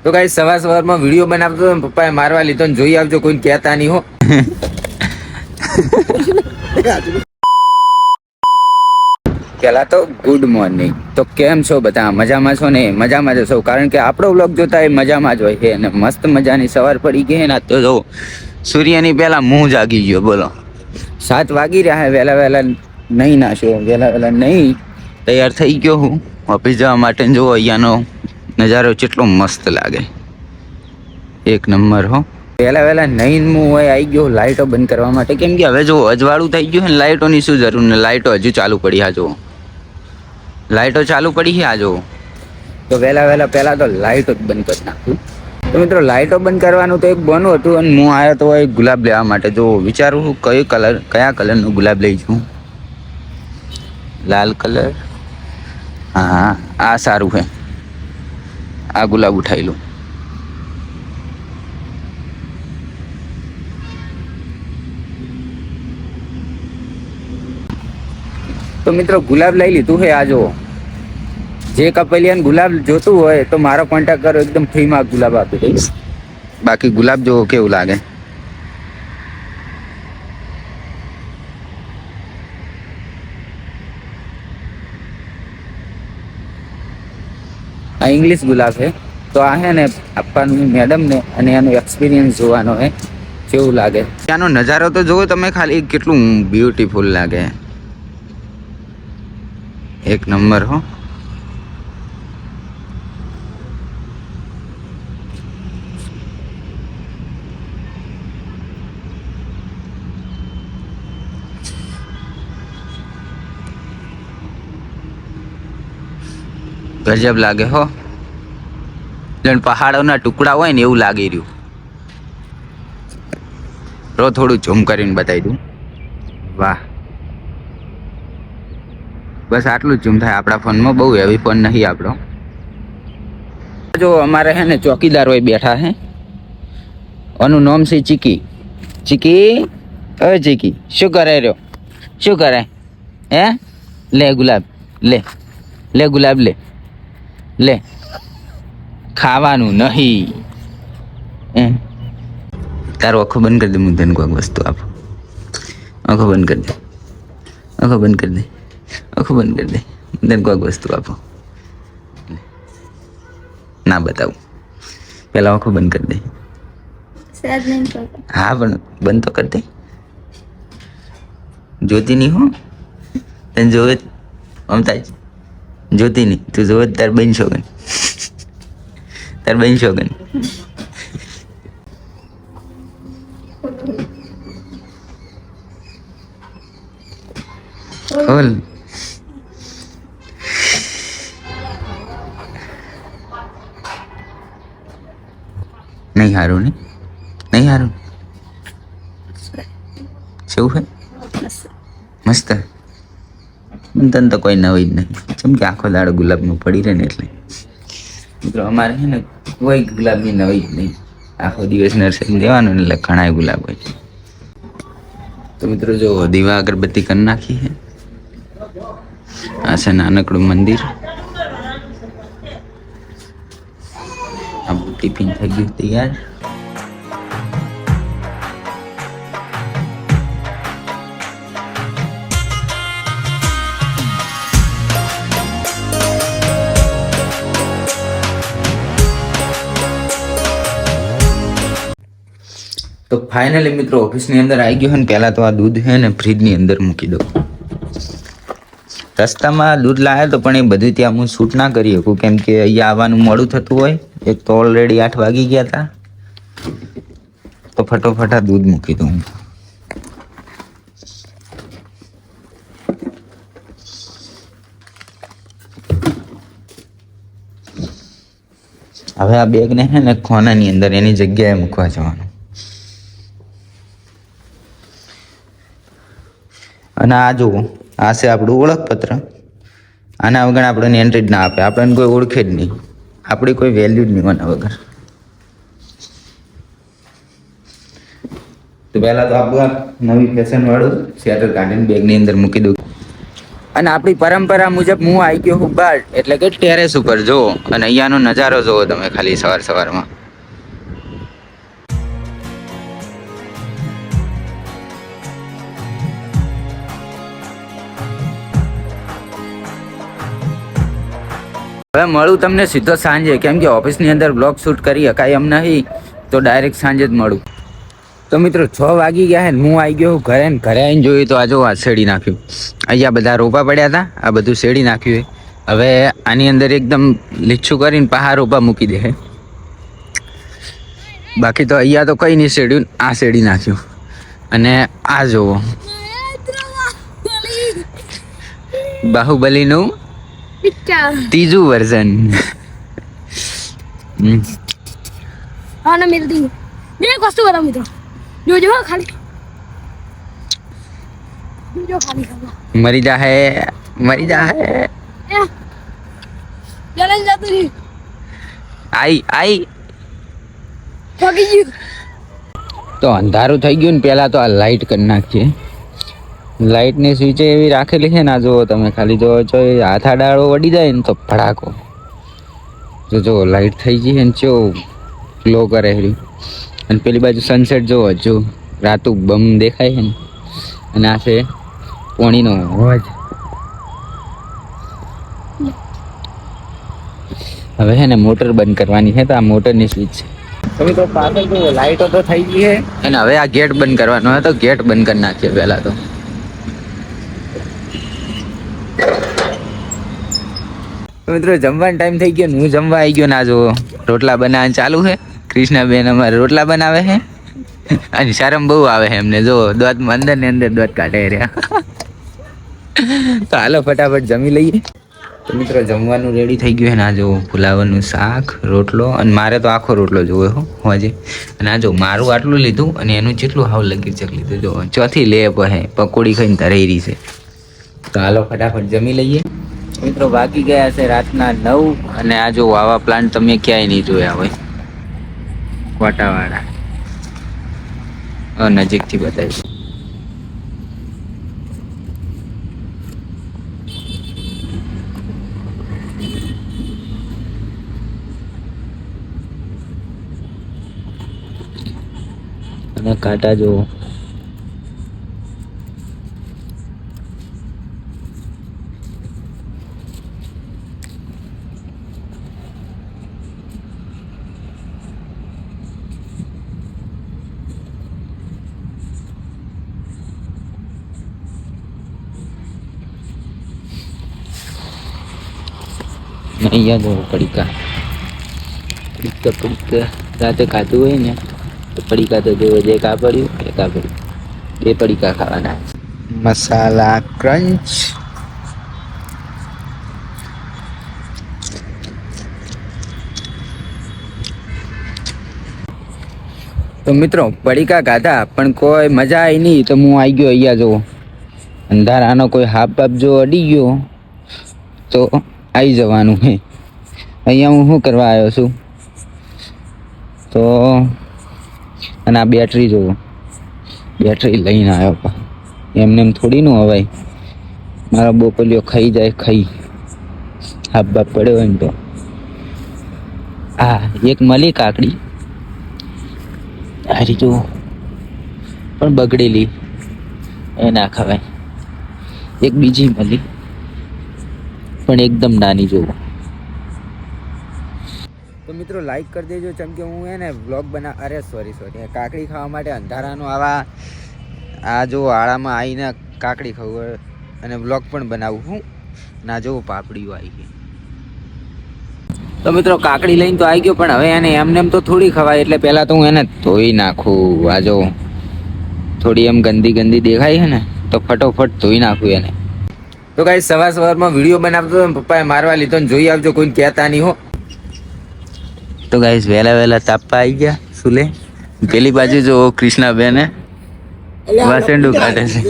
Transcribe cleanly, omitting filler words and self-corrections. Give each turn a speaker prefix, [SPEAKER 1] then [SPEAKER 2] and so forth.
[SPEAKER 1] તો ગાઈસ સવારમાં વિડીયો બનાવતો હતો ને પપ્પાએ મારવા લીધો ને જોઈ આવજો, કોઈ કહેતા નહીં હો. પેલા તો ગુડ મોર્નિંગ. તો કેમ છો બધા? મજામાં છો ને? મજામાં જ છો, કારણ કે આપણો વ્લોગ જોતા એ મજામાં જ હોય છે. અને મસ્ત મજાની સવાર પડી ગઈ ને તો જો સૂર્યની પહેલા મું જાગી ગયો. બોલો 7 વાગી રહ્યા. વહેલા નહીં નાખ્યો, વહેલા નહીં તૈયાર થઈ ગયો હું ઓફિસ જવા માટે. જો અહીંયાનો નજારો કેટલો મસ્ત લાગે, એક નંબર હો. વહેલા નહીં હું હોય આવી ગયો લાઇટો બંધ કરવા માટે, કેમ કે હવે જો અજવાળું થઈ ગયું ને લાઇટોની શું જરૂર ને, લાઇટો હજુ ચાલુ પડી. હા જો લાઇટો ચાલુ પડી છે. આ જો તો વહેલા પહેલાં તો લાઇટો જ બંધ કરી નાખું. તો મિત્રો લાઇટો બંધ કરવાનું તો એક બનું હતું અને હું આવ્યો તો એક ગુલાબ લેવા માટે. જો વિચારું છું કયા કલરનું ગુલાબ લઈ છું. લાલ કલર, હા આ સારું છે, આ ગુલાબ ઉઠાવી લઉં. તો મિત્રો ગુલાબ લઈ લીધું છે. આ જો જે કપલિયાને ગુલાબ જોતું હોય તો મારો કોન્ટેક્ટ કરો, એકદમ ફ્રીમાં ગુલાબ આપી દઈશ. બાકી ગુલાબ જો કેવું લાગે. આ ઇંગ્લિશ ગુલાબ છે. તો આ છે ને આપવાનું મેડમને, અને એનો એક્સપિરિયન્સ જોવાનો છે કેવું લાગે. ત્યાંનો નજારો તો જુઓ તમે ખાલી, કેટલું બ્યુટીફુલ લાગે, એક નંબર હો. ગજબ લાગે હો, જેમ પહાડોના ટુકડા હોય ને એવું લાગી રહ્યું. થોડું ઝૂમ કરીને બતાવી દઉં. વાહ, બસ આટલું જ ઝૂમ થાય આપણા ફોનમાં, બહુ હેવી ફોન નહીં આપણો. જો અમારે હે ને ચોકીદાર હોય બેઠા હે, આનું નામ છે ચીકી. ચીકી, અ ચીકી શું કરે રહ્યો? શું કરે હે? લે ગુલાબ, લે ગુલાબ, લે ખાવાનું નહીં. તારો આંખો બંધ કરી દે, હું તને કોઈક વસ્તુ આપું. આંખો બંધ કરી દે, આંખો બંધ કરી દે, આંખો બંધ કરી દે, તને કોઈક વસ્તુ આપો. ના બતાવું, પેલા આંખો બંધ કરી દે. હા પણ બંધ તો કરી દે. જોતી નહીં હો, તને જોવે મમતા જોતી નહીં, તું જોવે તાર બન શોગન, તાર બન શોગન. ખોલ. નહીં હારું ને, નહીં હારું. શું છે? મસ્ત. તને તો કોઈ નવી જ નહીં, જેમ કે આખો દાડો ગુલાબનું પડી રહે ને એટલે. મિત્રો અમારે છે ને કોઈ ગુલાબની નવી જ નહીં, આખો દિવસ નર્સરી દેવાનું ને એટલે ઘણા ગુલાબ હોય. તો મિત્રો જો દીવા અગરબત્તી કરી નાખી છે. આ છે નાનકડું મંદિર. આપણું ટિફિન થઈ ગયું તૈયાર. તો ફાઇનલી મિત્રો ઓફિસની અંદર આવી ગયો છે ને. પહેલાં તો આ દૂધ છે ને ફ્રીજની અંદર મૂકી દઉં. રસ્તામાં દૂધ લાવ્યો તો પણ એ બધું ત્યાં હું શૂટ ના કરી શકું, કેમ કે અહીંયા આવવાનું મોડું થતું હોય. એક તો ઓલરેડી 8 વાગી ગયા હતા, તો ફટોફટ દૂધ મૂકી દઉં. હવે આ બેગને છે ને ખોનાની અંદર એની જગ્યાએ મૂકવા જવાનું. અને આ જુઓ, આ છે આપણું ઓળખપત્ર. આના વગર આપણને એન્ટ્રી જ ના આપે, આપણને કોઈ ઓળખે જ નહીં, આપણી કોઈ વેલ્યુ જ નહીં આના વગર. તો પહેલાં તો આપણું નવી ફેશન વાળું સ્વેટર કાઢીને બેગની અંદર મૂકી દઉં. અને આપણી પરંપરા મુજબ હું આવી ગયો હું બહાર, એટલે કે ટેરેસ ઉપર જુઓ, અને અહીંયાનો નજારો જુઓ તમે ખાલી સવારમાં. હવે મળું તમને સીધો સાંજે, કેમ કે ઓફિસની અંદર બ્લોગ શૂટ કરી શકાય એમ નહીં, તો ડાયરેક્ટ સાંજે જ મળું. તો મિત્રો 6 વાગી ગયા છે, હું આવી ગયો ઘરે. ઘરે આવીને જોયું તો આ શેડી નાખ્યું. અહીંયા બધા રોપા પડ્યા હતા, આ બધું શેડી નાખ્યું. હવે આની અંદર એકદમ લીચું કરીને પહાડ રોપા મૂકી દે. બાકી તો અહીંયા તો કંઈ નહીં શેડ્યું, આ શેડી નાખ્યું. અને આ જુઓ બાહુબલીનું ત્રીજું વર્ઝન.
[SPEAKER 2] હા ના મિલતી એક વસ્તુ બતાવ મિત્રો, જોજો ખાલી જોજો ખાલી
[SPEAKER 1] મરી જાહે
[SPEAKER 2] ચલે જતું
[SPEAKER 1] આઈ
[SPEAKER 2] પગી ગયું.
[SPEAKER 1] તો અંધારું થઈ ગયું ને, પહેલા તો આ લાઈટ કરી નાખીએ. લાઈટની સ્વિચ એવી રાખેલી છે ને, આ જુઓ તમે ખાલી જો હાથ આડાળો વળી જાય ને તો ભડાકો. જો લાઈટ થઈ ગઈ ને, ચો ગ્લો કરે છે. અને પેલી બાજુ સનસેટ જોવો, જો રાતું બમ દેખાય છે ને. અને આ છે પોણીનો અવાજ. હવે છે ને મોટર બંધ કરવાની છે, તો આ મોટરની સ્વિચ છે. તો મિત્રો પાછળ જો લાઈટો તો થઈ ગઈ છે, અને હવે આ ગેટ બંધ કરવાનો હોય તો ગેટ બંધ કરી નાખીએ પહેલા તો. મિત્રો જમવાનો ટાઈમ થઈ ગયો ને, હું જમવા આવી ગયો ને. આ જો રોટલા બનાવવાનું ચાલુ છે. કૃષ્ણાબેન અમારે રોટલા બનાવે છે, અને શરમ બહુ આવે છે એમને. જો દોતમાં અંદર ને અંદર દોત કાઢે રહ્યા. તો હાલો ફટાફટ જમી લઈએ. તો મિત્રો જમવાનું રેડી થઈ ગયું છે ને. આ જો ફુલાવરનું શાક, રોટલો, અને મારે તો આખો રોટલો જોવે હો આજે. અને આ જો મારું આટલું લીધું, અને એનું જેટલું હાવ લગી ચક લીધું. જો ચોથી લે હે પકોડી ખાઈને તરેરી છે. તો હાલો ફટાફટ જમી લઈએ. મિત્રો બાકી ગયા છે રાતના 9, અને આ જો આવા પ્લાન્ટ તમે ક્યાંય નહીં જોયા હોય, વાટાવાળા. નજીકથી બતાવીશ. અને કાંટા જો અહીંયા જો પડીકા રાતે ખાધું હોય ને તો પડીકા તો જો એક આ પડ્યું, એક આ પડ્યું, 2 પડીકા ખાવાના. મસાલા ક્રંચ. તો મિત્રો પડીકા ખાધા પણ કોઈ મજા આવી નહીં, તો હું આવી ગયો અહીંયા. જો અંધારાનો કોઈ હાફ બાપ જો અડી ગયો તો આવી જવાનું હે. અહીંયા હું શું કરવા આવ્યો છું? તો અને આ બેટરી જોવો, બેટરી લઈને આવ્યો. એમને એમ થોડી નું હવાય. મારો બોપલિયો ખાઈ જાય, હાફ બાપ પડ્યો હોય ને તો. આ એક મળી કાકડી, હારી જુઓ પણ બગડેલી, એ ના ખવાય. એક બીજી મળી પણ એકદમ નાની જોવો. તો મિત્રો લાઈક કરી દેજો, કેમ કે હું એને વ્લોગ સોરી કાકડી ખાવા માટે અંધારાનો આ જો આળામાં આવીને કાકડી ખાવું અને વ્લોગ પણ બનાવું હું. ના જો પાપડીઓ આવી ગઈ. તો મિત્રો કાકડી લઈને તો આવી ગયો, પણ હવે એને એમને એમ તો થોડી ખવાય, એટલે પહેલાં તો હું એને ધોઈ નાખું. આ જો થોડી એમ ગંદી દેખાય છે ને, તો ફટોફટ ધોઈ નાખું એને. તો કાંઈ સવારમાં વિડીયો બનાવતો હતો, પપ્પાએ મારવા લીધો ને જોઈ આવજો, કોઈને કહેતા નહીં હો. તો ગાઈસ વહેલા તાપવા આવી ગયા સુલે. પેલી બાજુ જો કૃષ્ણાબેન વાસંડું કાઢે છે.